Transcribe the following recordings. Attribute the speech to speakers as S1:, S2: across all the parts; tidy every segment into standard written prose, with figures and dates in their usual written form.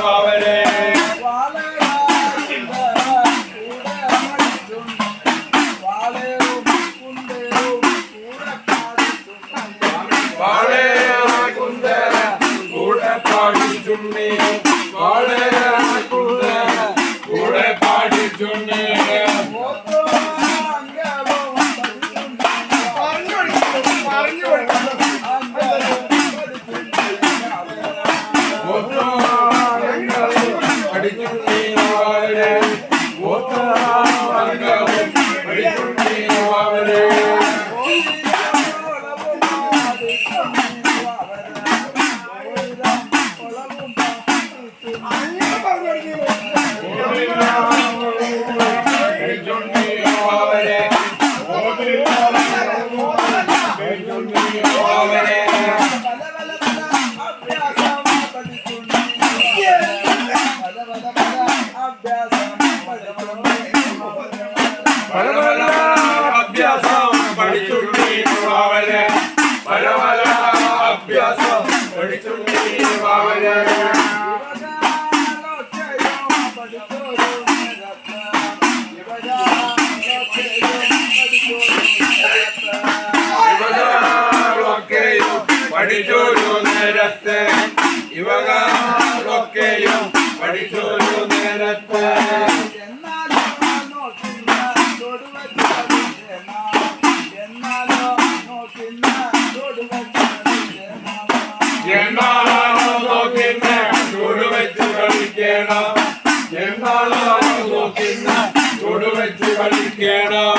S1: അവരെ കൂടെ പാടിച്ചുണ്ണി പഠിച്ചോരു നേരത്തെ ഇവകളൊക്കെയും പഠിച്ചോരു നേരത്തെ എന്നാളോ നോക്കിന്ന് ചൂടുവെച്ച് കളിക്കണം എന്നാളോ നോക്കിന്ന് ചൂടുവെച്ച് കളിക്കണം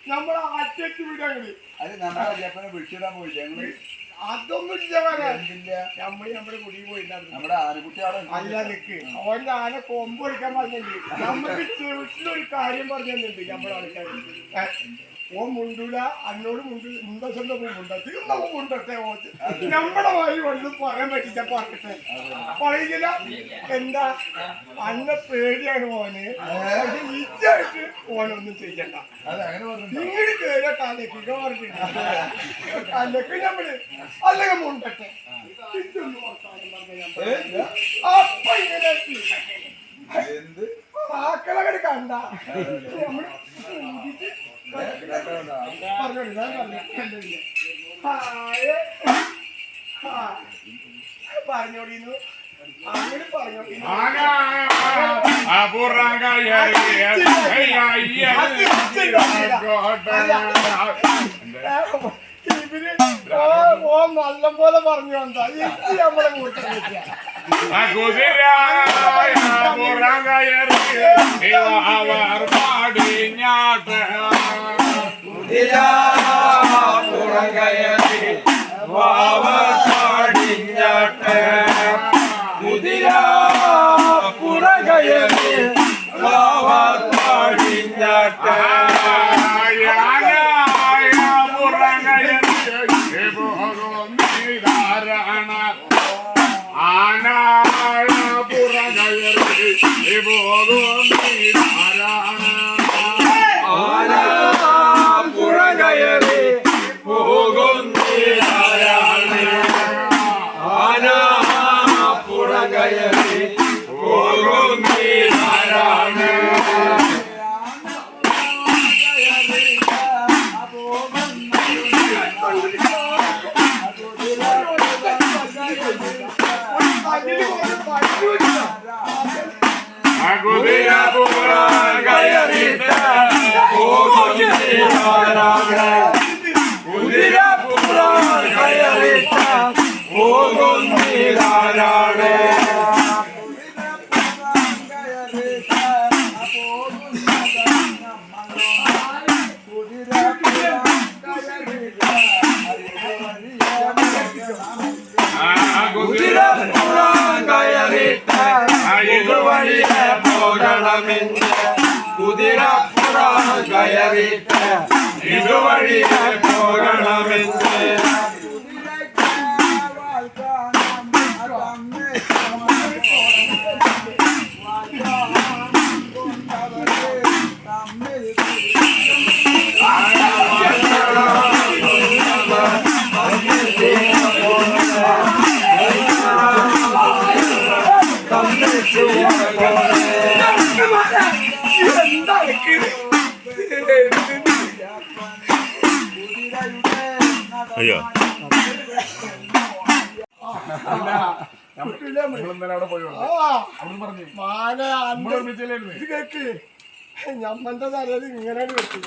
S1: നമ്മളെ അറ്റത്ത് വീടാണ് അത് നമ്മളെ ജപ്പനെ വിളിച്ചിടാൻ പോയില്ലേ അതൊന്നും നമ്മുടെ കുടി പോയിട്ടുണ്ടായിരുന്നു നമ്മുടെ ആനക്കുട്ടിയാണ് അല്ല നിക്ക് അവന്റെ ആന കൊമ്പ് എടുക്കാൻ പറഞ്ഞിട്ടുണ്ട് നമുക്ക് ചെറുട്ടിലൊരു കാര്യം പറഞ്ഞു തന്നിട്ടുണ്ട് നമ്മുടെ ആൾക്കാർ ഓ മുണ്ടൂല അന്നോട് മുണ്ടോ മുണ്ടട്ടെ നമ്മുടെ വഴി ഒന്നും പറയാൻ പറ്റിച്ച പറഞ്ഞിട്ട് പറയില്ല എന്താ അന്ന പേടിയാണ് ഓന് പക്ഷെ ഇച്ചായിട്ട് ഓനൊന്നും ചെയ്യണ്ട ഇങ്ങോട്ട് കേറിയ തലക്ക് പറഞ്ഞിട്ടുണ്ട് തലക്ക് നമ്മള് അല്ലെങ്കിൽ മുണ്ടട്ടെ അപ്പൊ ഇങ്ങനെ ആക്കളങ്ങട് കണ്ട നമ്മള് പറഞ്ഞോടിന്നു അങ്ങനെ പറഞ്ഞോടിന്നു ഇവര് ഓ നല്ല പോലെ പറഞ്ഞു എന്താ ഇത് നമ്മളെ കൂട്ടില്ല
S2: അവർ പാടിഞ്ഞാട്ട്
S1: പുറകയറി വാവർ പാടിഞ്ഞാട്ട് പുറകയറി വാവർ പാടിഞ്ഞാട്ട്
S2: കുതിരപ്പുറം കയറിട്ട പോകുന്നീരാരാണ് കുതിരപ്പുറം കയറിട്ട ഇതുവഴിയെ പോകണമെന്ന് കുതിരപ്പുറം കയറിട്ട ഇതുവഴിയെ പോകണമെന്ന് അയ്യോ
S1: ഞമ്മന്റെ തലയിൽ ഇങ്ങനെയാണ് വെച്ചു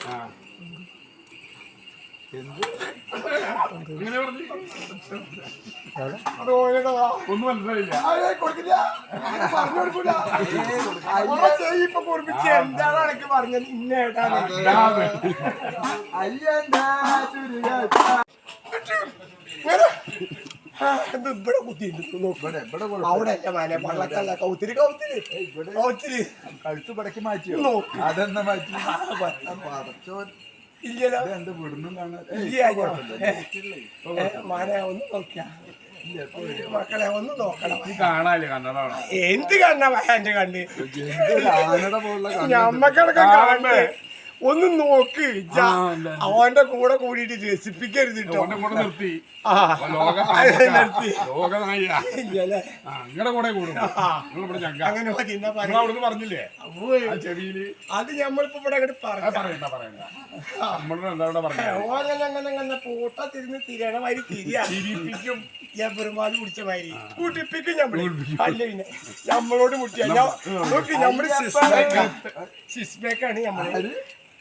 S2: ഒന്നും മനസ്സിലായില്ല
S1: കൊടുക്കില്ല പറഞ്ഞു കൊടുക്കൂല ഇപ്പൊ കുറിപ്പിച്ച് എന്താണ് എനിക്ക് പറഞ്ഞത് ഇന്നേട്ടാണ് ഇവിടെ കുത്തിയിട്ട് അവിടെ വള്ളക്കല്ല കൗത്തിരി കൗത്തിരി കൗത്തിരി
S3: കഴുത്ത് പടക്കി മാറ്റിയോ അതെന്നാ മാറ്റി
S1: ഇല്ലല്ലോ
S3: എന്ത് വിടുന്നും കാണാൻ
S1: മാനെ ഒന്ന് നോക്കിയാ മക്കളെ ഒന്ന് നോക്കണം
S2: കാണാല്ലേ കണ്ണടാണ്
S1: എന്ത് കണ്ണ എന്റെ കണ്ണ്
S3: ആനയുടെ പോലുള്ള
S1: ഞമ്മക്കടക്കം കാണണ്ടേ ഒന്ന് നോക്ക് അവന്റെ കൂടെ കൂടിയിട്ട് രസിപ്പിക്കരുത്
S2: നിർത്തി അങ്ങനെ
S1: മതി
S2: അവിടുന്ന് പറഞ്ഞില്ലേ ചെവിയില്
S1: അത് ഞമ്മളിപ്പോ ഇവിടെ അങ്ങോട്ട്
S2: പറയണ്ട
S1: അങ്ങനെ പൂട്ട തിരിഞ്ഞ് തിരിയണ മാതിരി തിരിപ്പിക്കും പെരുമാൾ കുടിച്ച മാതിരി കുടിപ്പിക്കും ഞമ്മള് അല്ല പിന്നെ ഞമ്മളോട് മുട്ടിയ നോക്കി ഞമ്മള് സിസ്മേക്കാണ് ഞമ്മള്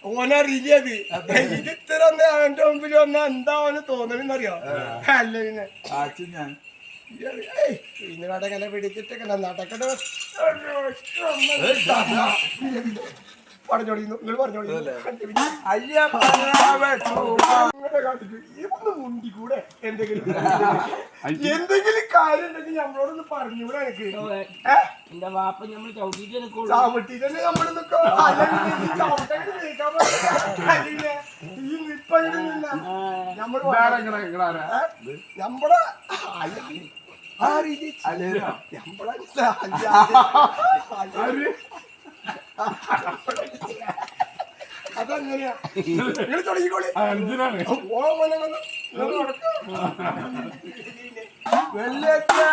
S1: ഓനറിയത് ഇത് ഇത്ര ഒന്ന് അവന്റെ മുമ്പിൽ വന്നാ എന്താ അവന് തോന്നണെന്നറിയോ അല്ല പിന്നെ
S3: ഞാൻ
S1: പിന്നെ കടകല പിടിച്ചിട്ടൊക്കെ നടക്കണ പറഞ്ഞോളി നിങ്ങൾ പറഞ്ഞോളി മുണ്ടിക്കൂടെ എന്തെങ്കിലും കാര്യം ഉണ്ടെങ്കിൽ നമ്മളോടൊന്ന് പറഞ്ഞൂടെ എനിക്ക്
S4: എന്റെ വാപ്പ നമ്മള് ചവിട്ടിട്ട്
S1: ചവിട്ടിട്ട് നമ്മള് നമ്മളെ അതെങ്ങനെയാ നിങ്ങൾ തുടങ്ങിക്കോളി
S4: വെള്ളത്തെ